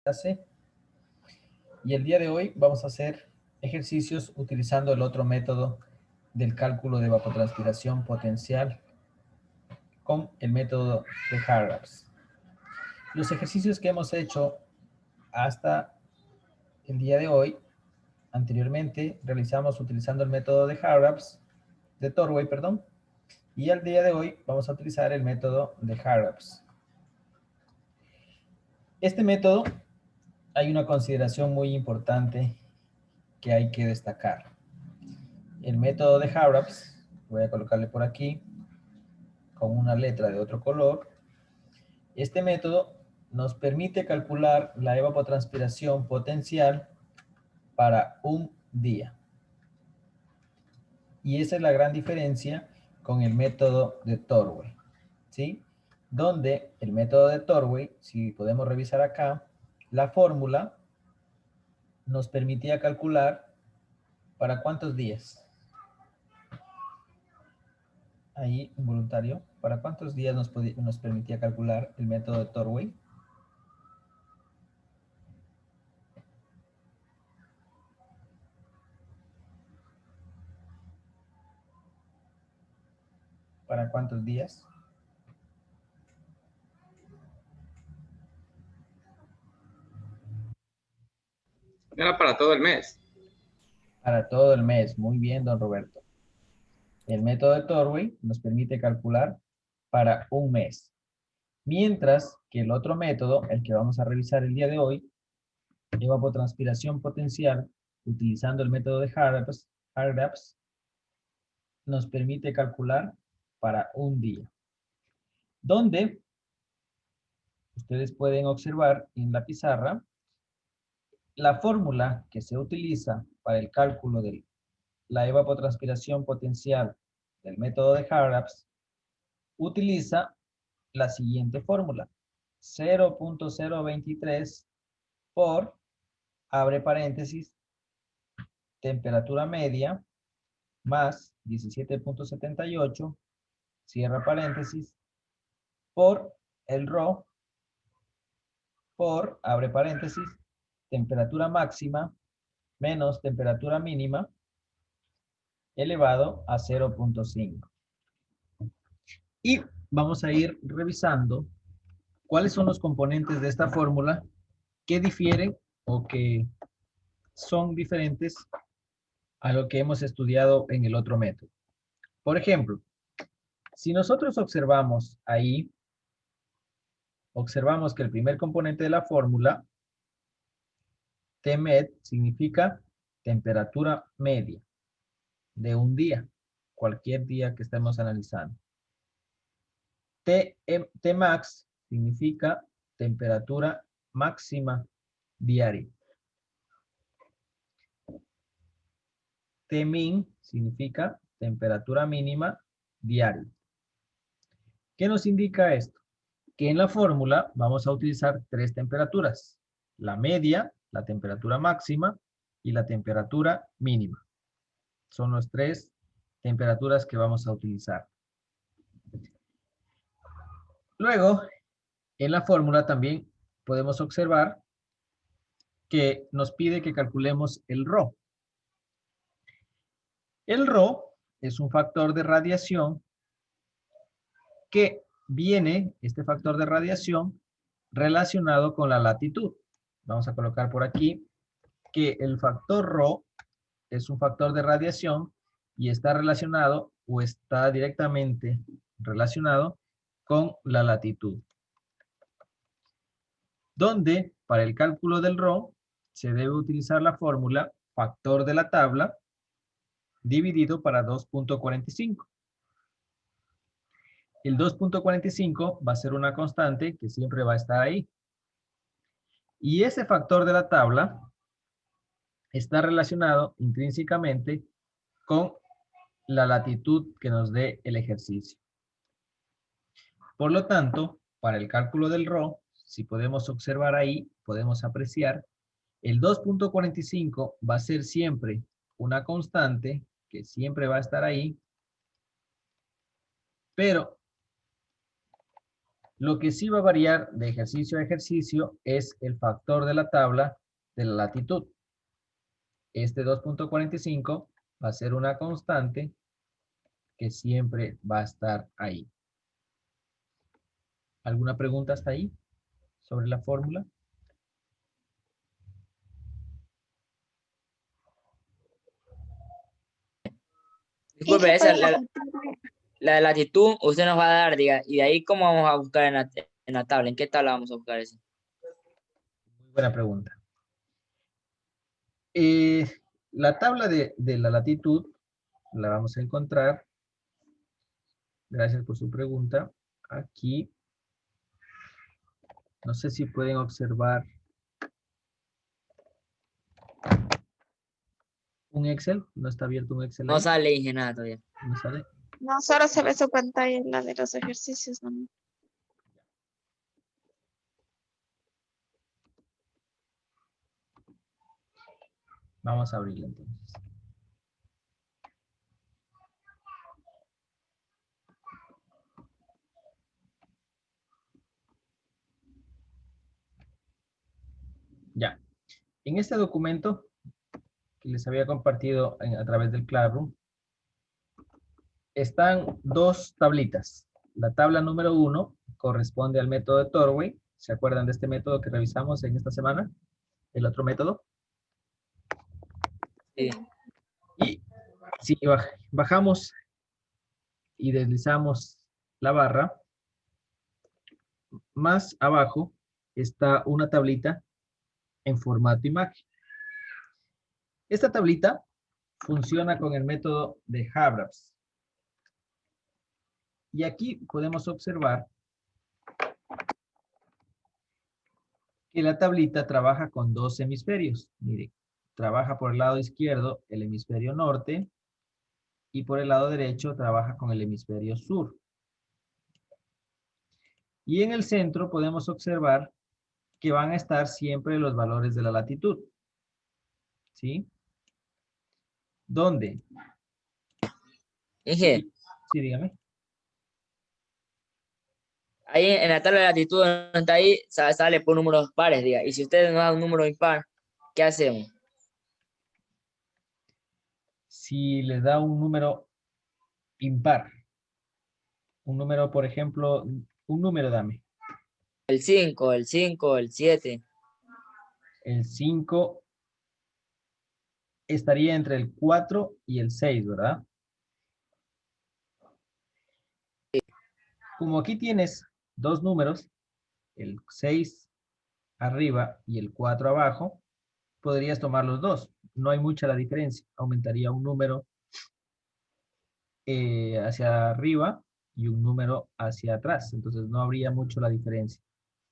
clase y el día de hoy vamos a hacer ejercicios utilizando el otro método del cálculo de evapotranspiración potencial con el método de Harraps. Los ejercicios que hemos hecho hasta el día de hoy, anteriormente realizamos utilizando el método de Harraps, de Torway, perdón, y al día de hoy vamos a utilizar el método de Harraps. Este método, hay una consideración muy importante que hay que destacar. El método de Harraps, voy a colocarle por aquí con una letra de otro color. Este método nos permite calcular la evapotranspiración potencial para un día. Y esa es la gran diferencia con el método de Torway, ¿sí? Donde el método de Torway, si podemos revisar acá, la fórmula nos permitía calcular para cuántos días. Ahí, involuntario, ¿para cuántos días nos permitía calcular el método de Torway? ¿Para cuántos días? Era para todo el mes. Para todo el mes. Muy bien, don Roberto. El método de Torway nos permite calcular para un mes. Mientras que el otro método, el que vamos a revisar el día de hoy, evapotranspiración potencial, utilizando el método de Harraps, nos permite calcular para un día. Donde ustedes pueden observar en la pizarra la fórmula que se utiliza para el cálculo de la evapotranspiración potencial del método de Harraps utiliza la siguiente fórmula. 0.023 por, abre paréntesis, temperatura media, más 17.78, cierra paréntesis, por el ρ, por, abre paréntesis, temperatura máxima, menos temperatura mínima, elevado a 0.5. Y vamos a ir revisando cuáles son los componentes de esta fórmula que difieren o que son diferentes a lo que hemos estudiado en el otro método. Por ejemplo, si nosotros observamos ahí, observamos que el primer componente de la fórmula, Tmed, significa temperatura media de un día, cualquier día que estemos analizando. Tmax significa temperatura máxima diaria. Tmin significa temperatura mínima diaria. ¿Qué nos indica esto? Que en la fórmula vamos a utilizar tres temperaturas. La media, la temperatura máxima y la temperatura mínima. Son las tres temperaturas que vamos a utilizar. Luego, en la fórmula también podemos observar que nos pide que calculemos el ρ. El ρ es un factor de radiación que viene, este factor de radiación, relacionado con la latitud. Vamos a colocar por aquí que el factor ρ es un factor de radiación y está relacionado o está directamente relacionado con la latitud. Donde para el cálculo del ρ se debe utilizar la fórmula factor de la tabla dividido para 2.45. El 2.45 va a ser una constante que siempre va a estar ahí. Y ese factor de la tabla está relacionado intrínsecamente con la latitud que nos dé el ejercicio. Por lo tanto, para el cálculo del ρ, si podemos observar ahí, podemos apreciar, el 2.45 va a ser siempre una constante que siempre va a estar ahí, pero Lo que sí va a variar de ejercicio a ejercicio es el factor de la tabla de la latitud. Este 2.45 va a ser una constante que siempre va a estar ahí. ¿Alguna pregunta hasta ahí sobre la fórmula? ¿Y qué Disculpe, esa, podemos repetir? la de latitud, usted nos va a dar, diga, y de ahí cómo vamos a buscar en la tabla, ¿en qué tabla vamos a buscar eso? Muy buena pregunta. La tabla de la latitud la vamos a encontrar, gracias por su pregunta, aquí. No sé si pueden observar un Excel. ¿No está abierto un Excel No ahí? sale dije nada todavía. ¿No sale? No, solo se ve su pantalla en la de los ejercicios, ¿no? Vamos a abrirla entonces. Ya. En este documento que les había compartido a través del Classroom, están dos tablitas. La tabla número 1 corresponde al método de Torway. ¿Se acuerdan de este método que revisamos en esta semana? El otro método. Sí. Y si bajamos y deslizamos la barra, más abajo está una tablita en formato imagen. Esta tablita funciona con el método de Habrabs. Y aquí podemos observar que la tablita trabaja con dos hemisferios. Mire, trabaja por el lado izquierdo el hemisferio norte y por el lado derecho trabaja con el hemisferio sur. Y en el centro podemos observar que van a estar siempre los valores de la latitud. ¿Sí? ¿Dónde? Dije, Sí, dígame. ahí en la tabla de latitud donde está ahí, sale por números pares, diga, y si usted nos da un número impar, ¿qué hacemos? Si les da un número impar, un número, por ejemplo, un número dame. El 5, el 5, el 7. El 5 estaría entre el 4 y el 6, ¿verdad? Como aquí tienes dos números, el 6 arriba y el 4 abajo, podrías tomar los dos. No hay mucha la diferencia. Aumentaría un número hacia arriba y un número hacia atrás. Entonces no habría mucho la diferencia.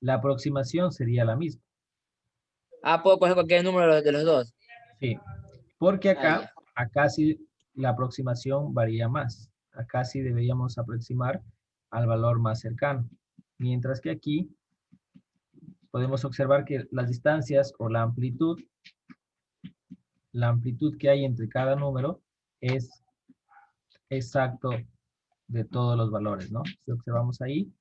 La aproximación sería la misma. Ah, puedo coger cualquier número de los dos. Sí, porque Ah, ya. acá sí la aproximación varía más. Acá sí deberíamos aproximar al valor más cercano. Mientras que aquí podemos observar que las distancias o la amplitud que hay entre cada número es exacto de todos los valores, ¿no? Si observamos ahí,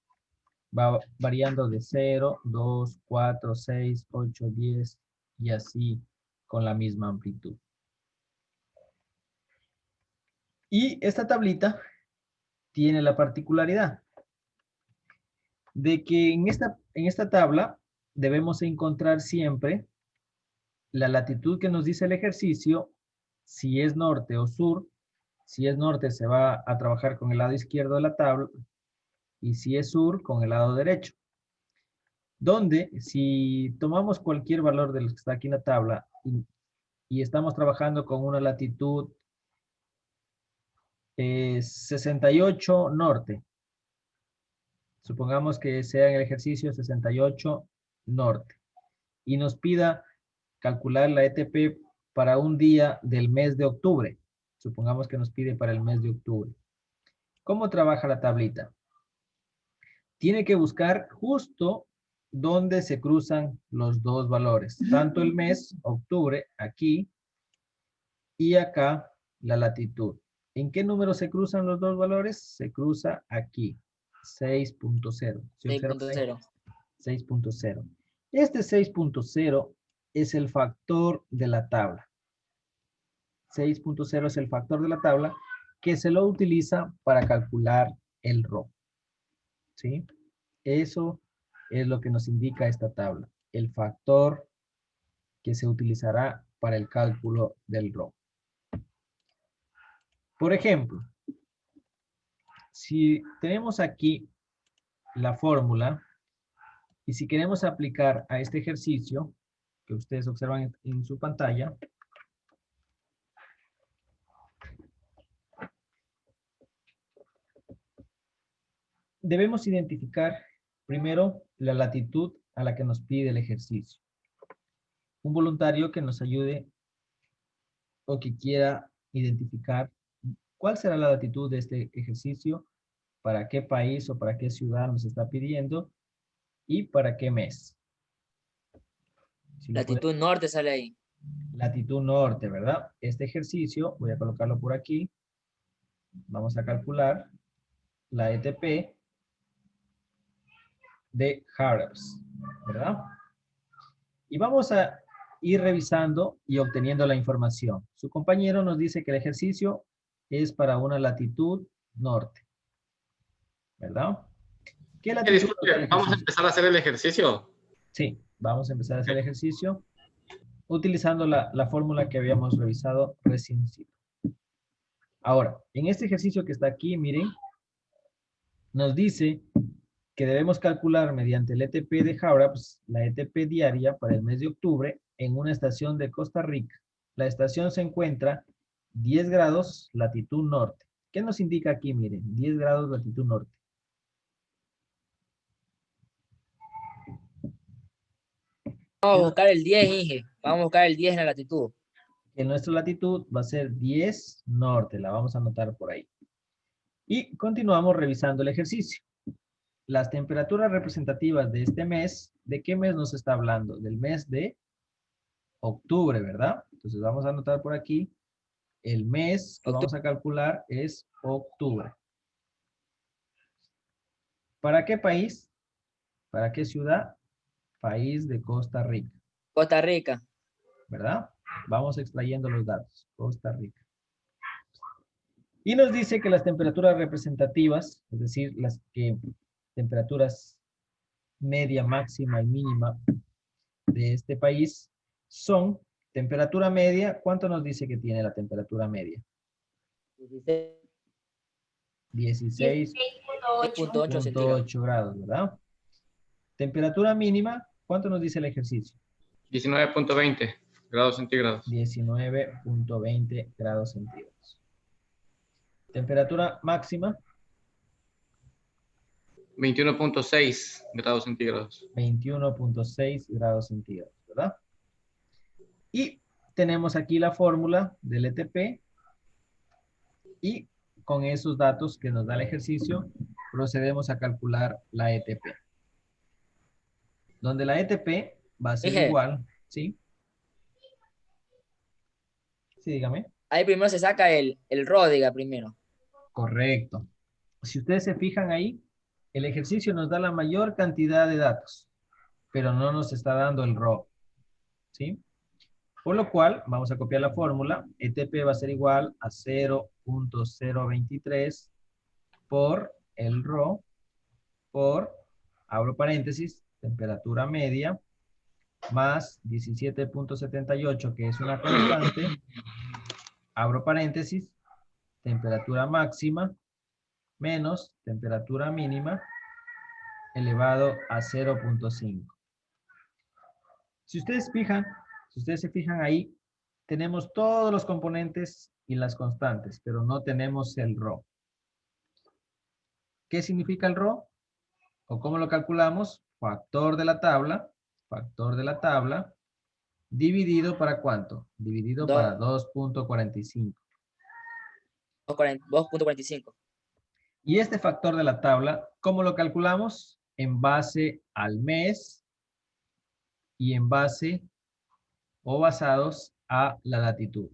va variando de 0, 2, 4, 6, 8, 10 y así con la misma amplitud. Y esta tablita tiene la particularidad de que en esta tabla debemos encontrar siempre la latitud que nos dice el ejercicio, si es norte o sur. Si es norte se va a trabajar con el lado izquierdo de la tabla y si es sur con el lado derecho. Donde si tomamos cualquier valor de los que está aquí en la tabla y estamos trabajando con una latitud 68 norte. Supongamos que sea en el ejercicio 68 norte. Y nos pida calcular la ETP para un día del mes de octubre. Supongamos que nos pide para el mes de octubre. ¿Cómo trabaja la tablita? Tiene que buscar justo donde se cruzan los dos valores. Tanto el mes, octubre, aquí, y acá la latitud. ¿En qué número se cruzan los dos valores? Se cruza aquí. 6.0. ¿Sí observan ahí? 6.0. 6.0. Este 6.0 es el factor de la tabla. 6.0 es el factor de la tabla que se lo utiliza para calcular el RO. ¿Sí? Eso es lo que nos indica esta tabla. El factor que se utilizará para el cálculo del RO. Por ejemplo, si tenemos aquí la fórmula y si queremos aplicar a este ejercicio que ustedes observan en su pantalla, debemos identificar primero la latitud a la que nos pide el ejercicio. Un voluntario que nos ayude o que quiera identificar cuál será la latitud de este ejercicio, para qué país o para qué ciudad nos está pidiendo y para qué mes. Si lo puede- Latitud norte sale ahí. Latitud norte, ¿verdad? Este ejercicio, voy a colocarlo por aquí. Vamos a calcular la ETP de Harris, ¿verdad? Y vamos a ir revisando y obteniendo la información. Su compañero nos dice que el ejercicio es para una latitud norte, ¿verdad? ¿Qué latitud nos da el Disculpe, vamos a ejercicio? empezar a hacer el ejercicio. Sí, vamos a empezar a hacer el ejercicio utilizando la fórmula que habíamos revisado recién. Ahora, en este ejercicio que está aquí, miren, nos dice que debemos calcular mediante el ETP de Harris la ETP diaria para el mes de octubre en una estación de Costa Rica. La estación se encuentra 10 grados latitud norte. ¿Qué nos indica aquí? Miren, 10 grados latitud norte. Vamos a buscar el 10, Inge. Vamos a buscar el 10 en la latitud. En nuestra latitud va a ser 10 norte. La vamos a anotar por ahí. Y continuamos revisando el ejercicio. Las temperaturas representativas de este mes, ¿de qué mes nos está hablando? Del mes de octubre, ¿verdad? Entonces vamos a anotar por aquí, el mes que vamos a calcular es octubre. ¿Para qué país? ¿Para qué ciudad? País de Costa Rica, Costa Rica. ¿verdad? Vamos extrayendo los datos. Costa Rica. Y nos dice que las temperaturas representativas, es decir, las que temperaturas media, máxima y mínima de este país son temperatura media. ¿Cuánto nos dice que tiene la temperatura media? 16.8 centígrados. 16.8 grados, ¿verdad? Temperatura mínima, ¿cuánto nos dice el ejercicio? 19.20 grados centígrados. 19.20 grados centígrados. Temperatura máxima, 21.6 grados centígrados. 21.6 grados centígrados, ¿verdad? Y tenemos aquí la fórmula del ETP y con esos datos que nos da el ejercicio, procedemos a calcular la ETP. Donde la ETP va a ser Inge, igual, ¿sí? Sí, dígame. ahí primero se saca el Ródiga primero. Correcto. Si ustedes se fijan ahí, el ejercicio nos da la mayor cantidad de datos, pero no nos está dando el RO, ¿sí? Por lo cual, vamos a copiar la fórmula. ETP va a ser igual a 0.023 por el RO por, abro paréntesis, temperatura media, más 17.78, que es una constante, abro paréntesis, temperatura máxima, menos temperatura mínima, elevado a 0.5. Si ustedes se fijan ahí, tenemos todos los componentes y las constantes, pero no tenemos el RO. ¿Qué significa el RO? ¿O cómo lo calculamos? Factor de la tabla, dividido ¿para cuánto? Dividido para 2.45. 2.45. Y este factor de la tabla, ¿cómo lo calculamos? En base al mes y en base o basados a la latitud.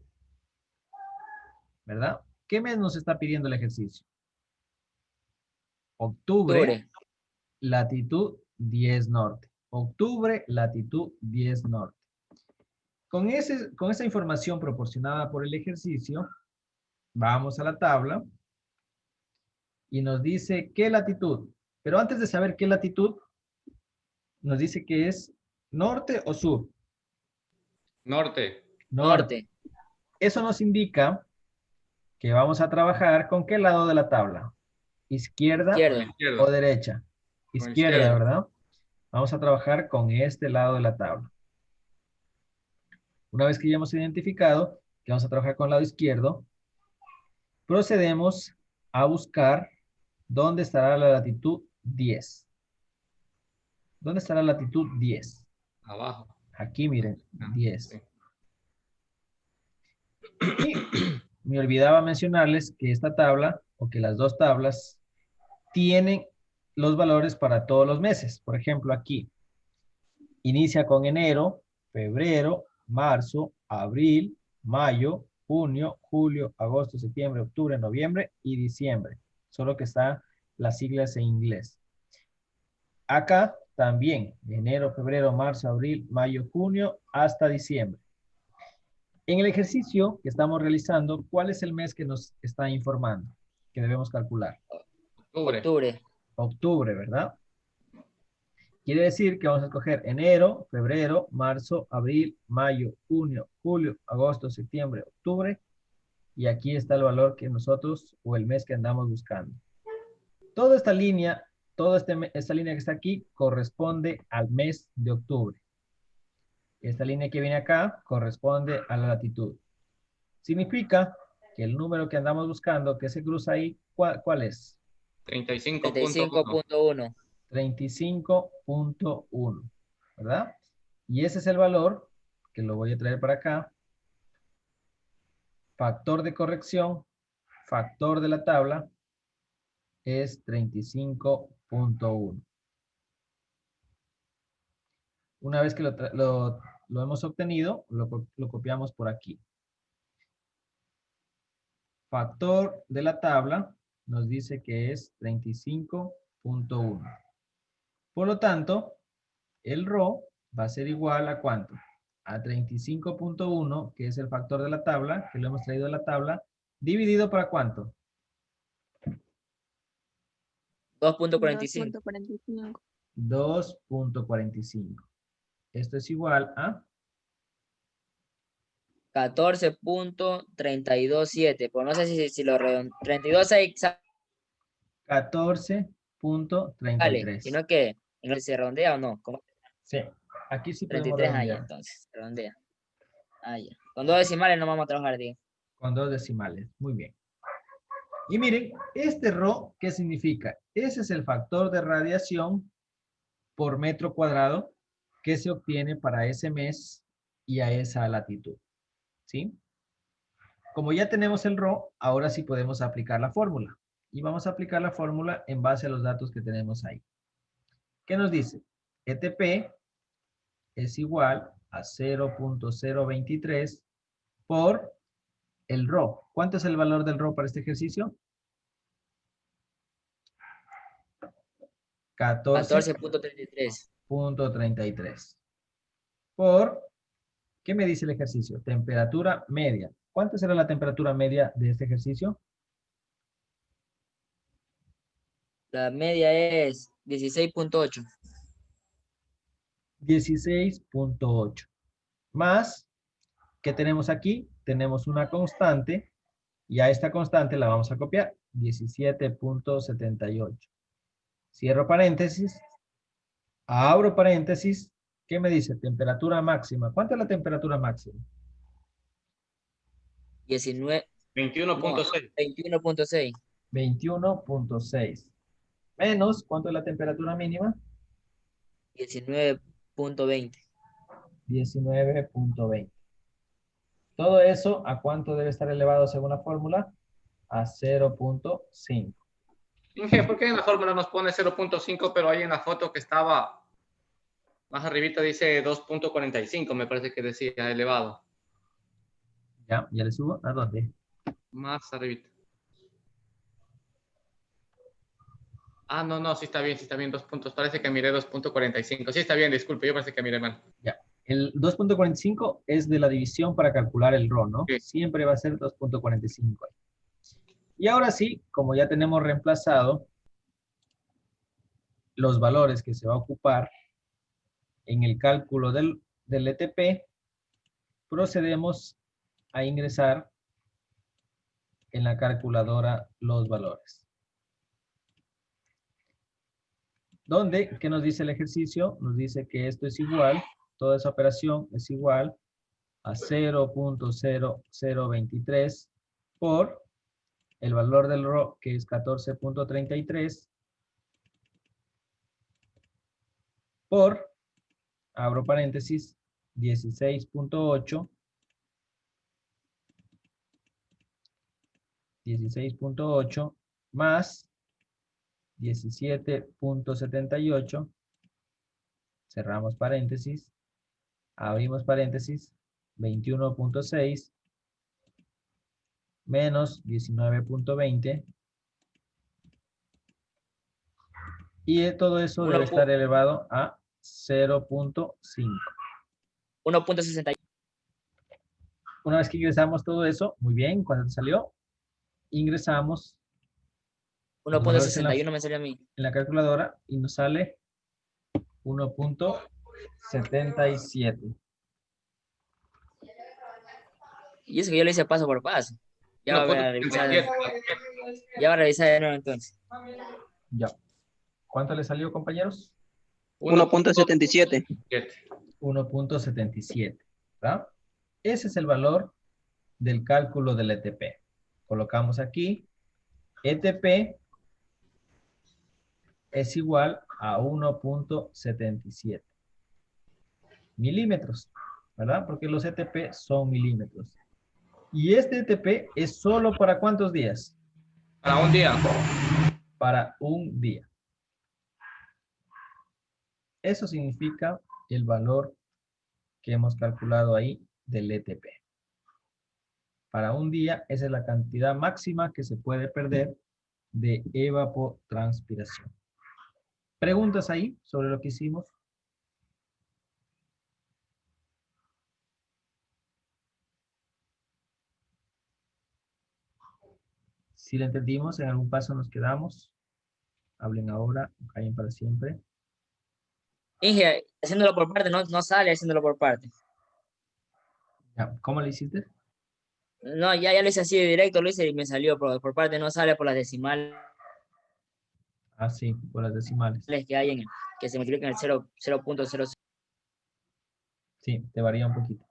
¿Verdad? ¿Qué mes nos está pidiendo el ejercicio? Octubre, latitud 10 norte. Octubre, latitud 10 norte. Con esa información proporcionada por el ejercicio, vamos a la tabla y nos dice qué latitud. Pero antes de saber qué latitud, nos dice que es norte o sur. Norte. Norte. Eso nos indica que vamos a trabajar con qué lado de la tabla. Izquierda Izquierda. o derecha. Con Izquierda, izquierda. ¿verdad? Vamos a trabajar con este lado de la tabla. Una vez que ya hemos identificado que vamos a trabajar con el lado izquierdo, procedemos a buscar dónde estará la latitud 10. ¿Dónde estará la latitud 10? Abajo. Aquí, miren, Ah, 10. sí. Y me olvidaba mencionarles que esta tabla, o que las dos tablas, tienen los valores para todos los meses. Por ejemplo, aquí, inicia con enero, febrero, marzo, abril, mayo, junio, julio, agosto, septiembre, octubre, noviembre y diciembre. Solo que están las siglas en inglés. Acá también, enero, febrero, marzo, abril, mayo, junio, hasta diciembre. En el ejercicio que estamos realizando, ¿cuál es el mes que nos está informando? Que debemos calcular. Octubre. Octubre, ¿verdad? Quiere decir que vamos a escoger enero, febrero, marzo, abril, mayo, junio, julio, agosto, septiembre, octubre. Y aquí está el valor que nosotros, o el mes que andamos buscando. Toda esta línea, esta línea que está aquí, corresponde al mes de octubre. Esta línea que viene acá, corresponde a la latitud. Significa que el número que andamos buscando, que se cruza ahí, ¿cuál es? 35.1. 35.1. 35.1, ¿verdad? Y ese es el valor, que lo voy a traer para acá. Factor de corrección, factor de la tabla, es 35.1. Una vez que lo hemos obtenido, lo copiamos por aquí. Factor de la tabla nos dice que es 35.1. Por lo tanto, el ρ va a ser igual a ¿cuánto? A 35.1, que es el factor de la tabla, que lo hemos traído de la tabla, dividido para ¿cuánto? 2.45. 2.45. 2.45. Esto es igual a 14.327. Pues no sé si lo redondeo. 32.6 sale, 14.33. sino que no sé si se redondea o no. Como Sí, aquí sí podemos 33 ahí, redondear. entonces. Se redondea. Ah, ya. Con dos decimales no vamos a trabajar, digo. Con dos decimales. Muy bien. Y miren, este ρ, ¿qué significa? Ese es el factor de radiación por metro cuadrado que se obtiene para ese mes y a esa latitud. ¿Sí? Como ya tenemos el ρ, ahora sí podemos aplicar la fórmula. Y vamos a aplicar la fórmula en base a los datos que tenemos ahí. ¿Qué nos dice? ETP es igual a 0.023 por el ρ. ¿Cuánto es el valor del ρ para este ejercicio? 14.33. 14.33. Por, ¿qué me dice el ejercicio? Temperatura media. ¿Cuánto será la temperatura media de este ejercicio? La media es 16.8. 16.8. Más, ¿qué tenemos aquí? Tenemos una constante y a esta constante la vamos a copiar. 17.78. Cierro paréntesis. Abro paréntesis. ¿Qué me dice? Temperatura máxima. ¿Cuánto es la temperatura máxima? 19. 21.6. 21.6. 21.6. Menos, ¿cuánto es la temperatura mínima? 19.20. 19.20. Todo eso, ¿a cuánto debe estar elevado según la fórmula? A 0.5. Inge, ¿por qué en la fórmula nos pone 0.5, pero ahí en la foto que estaba más arribita dice 2.45, me parece que decía elevado. ¿Ya? ¿Ya le subo? ¿A dónde? Más arribita. Ah, no, no, sí está bien, 2 puntos. Parece que miré 2.45. Sí está bien, disculpe, yo parece que miré mal. Ya. El 2.45 es de la división para calcular el RO, ¿no? Sí. Siempre va a ser 2.45. Y ahora sí, como ya tenemos reemplazado los valores que se va a ocupar en el cálculo del ETP, procedemos a ingresar en la calculadora los valores. ¿Dónde? ¿Qué nos dice el ejercicio? Nos dice que esto es igual, toda esa operación es igual a 0.0023 por el valor del RO, que es 14.33, por, abro paréntesis, 16.8, 16.8 más 17.78, cerramos paréntesis, abrimos paréntesis, 21.6 menos 19.20, y todo eso debe estar elevado a 0.5. 1.60. Una vez que ingresamos todo eso, muy bien, cuando salió, ingresamos los valores en 1.61 me salió a mí. la calculadora y nos sale 1.77. Y eso que yo lo hice paso por paso. Ya voy a revisar, 1.77. ya voy a revisar de nuevo entonces. Ya. ¿Cuánto le salió, compañeros? 1.77. 1.77. ¿Verdad? Ese es el valor del cálculo del ETP. Colocamos aquí, ETP es igual a 1.77 milímetros, ¿verdad? Porque los ETP son milímetros. Y este ETP es solo para ¿cuántos días? Para un día. Para un día. Eso significa el valor que hemos calculado ahí del ETP. Para un día, esa es la cantidad máxima que se puede perder de evapotranspiración. ¿Preguntas ahí sobre lo que hicimos? Si lo entendimos, en algún paso nos quedamos. Hablen ahora, callen para siempre. Inge, haciéndolo por parte, no sale haciéndolo por parte. Ya, ¿cómo lo hiciste? No, ya lo hice así de directo, lo hice y me salió por parte, no sale por las decimales Ah, sí, por las decimales. que hay que se multiplican el 0.00. Sí, te varía un poquito.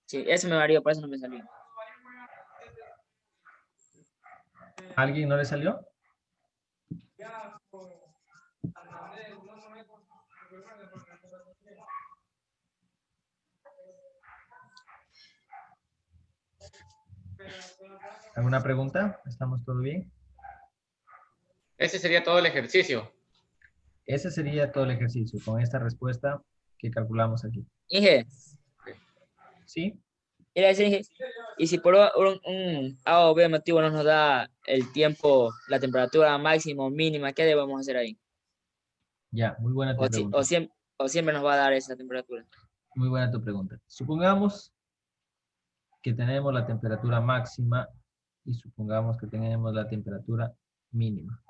Sí, eso me varió, por eso no me salió. ¿Alguien no le salió? ¿Alguna pregunta? ¿Estamos todo bien? Ese sería todo el ejercicio. Ese sería todo el ejercicio con esta respuesta que calculamos aquí. Inge, ¿Sí? era decir, Inge, y si por un A o B motivo no nos da el tiempo, la temperatura máxima o mínima, ¿qué debemos hacer ahí? Ya, muy buena tu pregunta. O siempre nos va a dar esa temperatura. Muy buena tu pregunta. Supongamos que tenemos la temperatura máxima y supongamos que tenemos la temperatura mínima.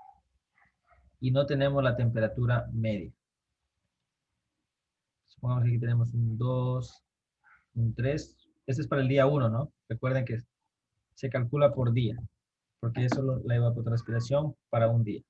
Y no tenemos la temperatura media. Supongamos que aquí tenemos un 2, un 3. Este es para el día 1, ¿no? Recuerden que se calcula por día, porque es solo la evapotranspiración para un día.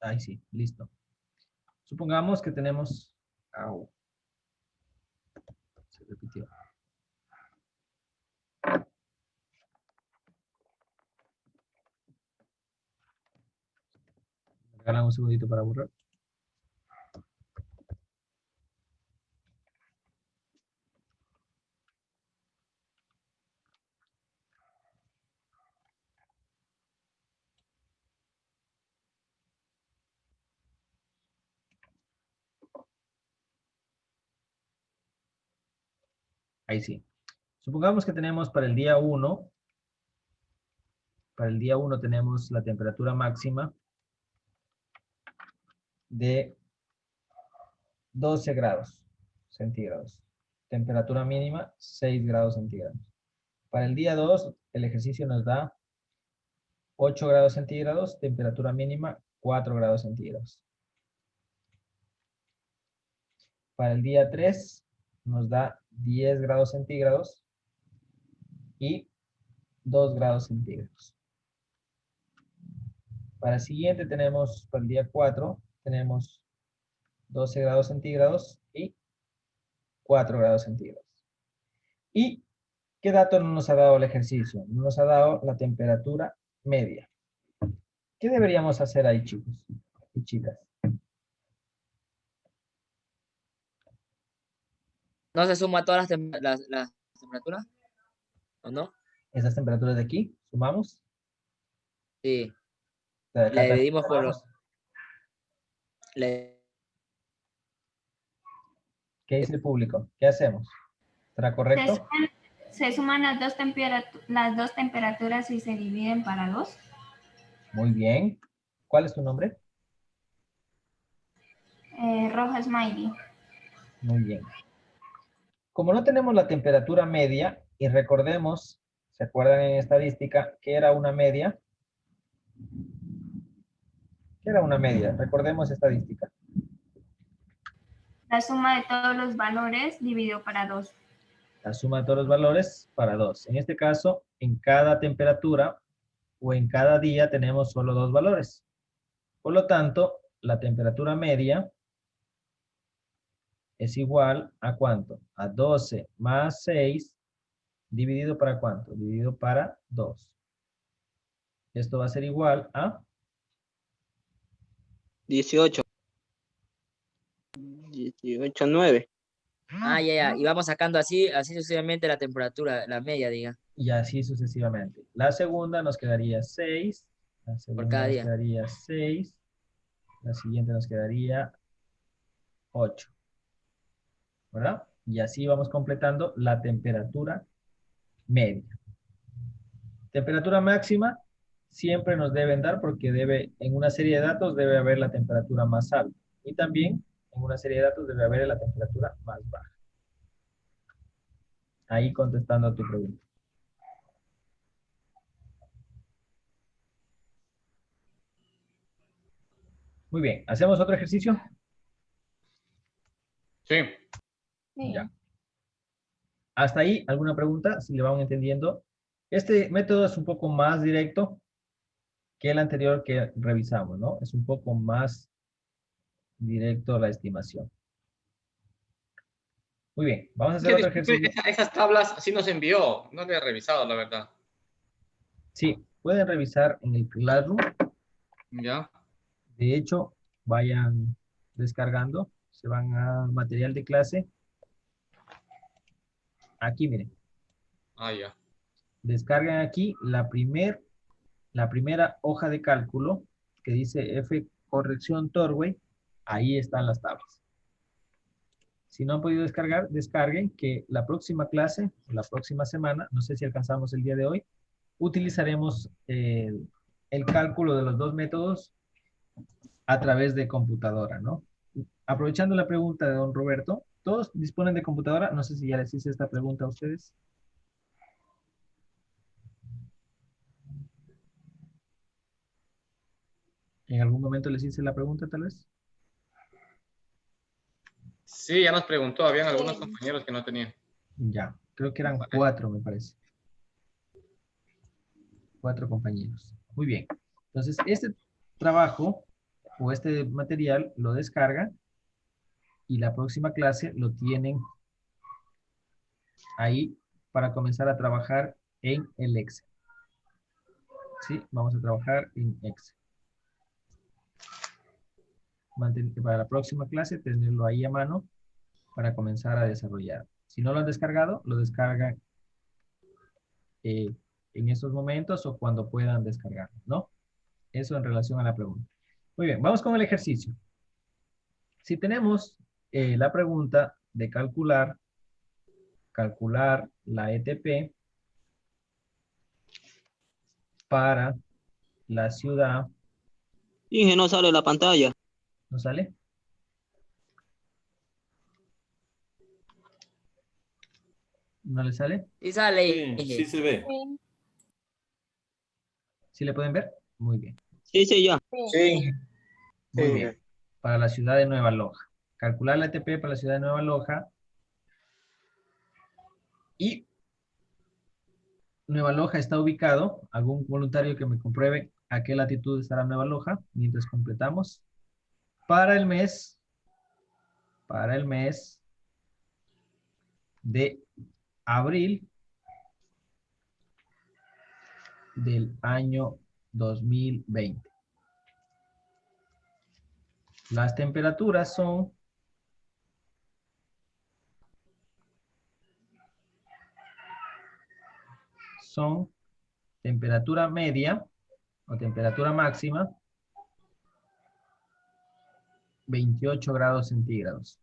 Ahí sí, listo. Supongamos que tenemos... Au, se repitió. Me regalan un segundito para borrar. Ahí sí. Supongamos que tenemos para el día 1, tenemos la temperatura máxima de 12 grados centígrados. Temperatura mínima, 6 grados centígrados. Para el día 2, el ejercicio nos da 8 grados centígrados, temperatura mínima, 4 grados centígrados. Para el día 3, nos da 10 grados centígrados y 2 grados centígrados. Para el siguiente tenemos, para el día 4, tenemos 12 grados centígrados y 4 grados centígrados. ¿Y qué dato no nos ha dado el ejercicio? No nos ha dado la temperatura media. ¿Qué deberíamos hacer ahí, chicos y chicas? ¿No se suma todas las temperaturas? ¿O no? Esas temperaturas de aquí, sumamos. Sí. La de acá Le también dimos por los... sumamos. le- ¿Qué dice el público? ¿Qué hacemos? ¿Estará correcto? Se suman las dos temperaturas y se dividen para 2. Muy bien. ¿Cuál es tu nombre? Rojas Smiley. Muy bien. Como no tenemos la temperatura media, y recordemos, ¿se acuerdan en estadística qué era una media? ¿Qué era una media? Recordemos estadística. La suma de todos los valores dividido para 2. La suma de todos los valores para 2. En este caso, en cada temperatura o en cada día tenemos solo 2 valores. Por lo tanto, la temperatura media es igual a ¿cuánto? A 12 más 6 dividido para ¿cuánto? Dividido para 2. Esto va a ser igual a 18. 18, 9. Ah, ya. Y vamos sacando así sucesivamente la temperatura, la media, diga. y así sucesivamente. La segunda nos quedaría 6. La segunda cada nos día. quedaría 6. La siguiente nos quedaría 8. ¿Verdad? Y así vamos completando la temperatura media. Temperatura máxima siempre nos deben dar porque en una serie de datos debe haber la temperatura más alta. Y también en una serie de datos debe haber la temperatura más baja. Ahí contestando a tu pregunta. Muy bien, ¿hacemos otro ejercicio? Sí. Sí. Ya. Hasta ahí, ¿alguna pregunta? Si le van entendiendo. Este método es un poco más directo que el anterior que revisamos, ¿no? Es un poco más directo la estimación. Muy bien, vamos a hacer otro ejercicio. Esas tablas sí nos envió. No le he revisado, la verdad. Sí, pueden revisar en el Classroom. Ya. De hecho, vayan descargando. Se van a material de clase. Aquí, miren. Ah, ya. Descargan aquí la primera hoja de cálculo que dice F corrección Torway. Ahí están las tablas. Si no han podido descargar, descarguen que la próxima clase, la próxima semana, no sé si alcanzamos el día de hoy, utilizaremos el cálculo de los dos métodos a través de computadora, ¿no? Aprovechando la pregunta de don Roberto, ¿todos disponen de computadora? No sé si ya les hice esta pregunta a ustedes. ¿En algún momento les hice la pregunta, tal vez? Sí, ya nos preguntó. Habían algunos compañeros que no tenían. Ya, creo que eran 4, me parece. 4 compañeros. Muy bien. Entonces, este trabajo o este material lo descargan y la próxima clase lo tienen ahí para comenzar a trabajar en el Excel. Sí, vamos a trabajar en Excel. Para la próxima clase, tenerlo ahí a mano para comenzar a desarrollar. Si no lo han descargado, lo descargan en estos momentos o cuando puedan descargarlo, ¿no? Eso en relación a la pregunta. Muy bien, vamos con el ejercicio. Si tenemos la pregunta de calcular calcular la ETP para la ciudad. Dije, no sale la pantalla. ¿No sale? ¿No le sale? Y sale. Sí, sí se ve. ¿Sí le pueden ver? Muy bien. Sí, sí, ya. Sí. Muy Sí. bien. Para la ciudad de Nueva Loja. Calcular la ETP para la ciudad de Nueva Loja. Y Nueva Loja está ubicado. ¿Algún voluntario que me compruebe a qué latitud estará Nueva Loja mientras completamos? Para el mes de abril del año 2020. Las temperaturas son temperatura media o temperatura máxima 28 grados centígrados.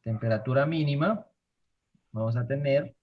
Temperatura mínima vamos a tener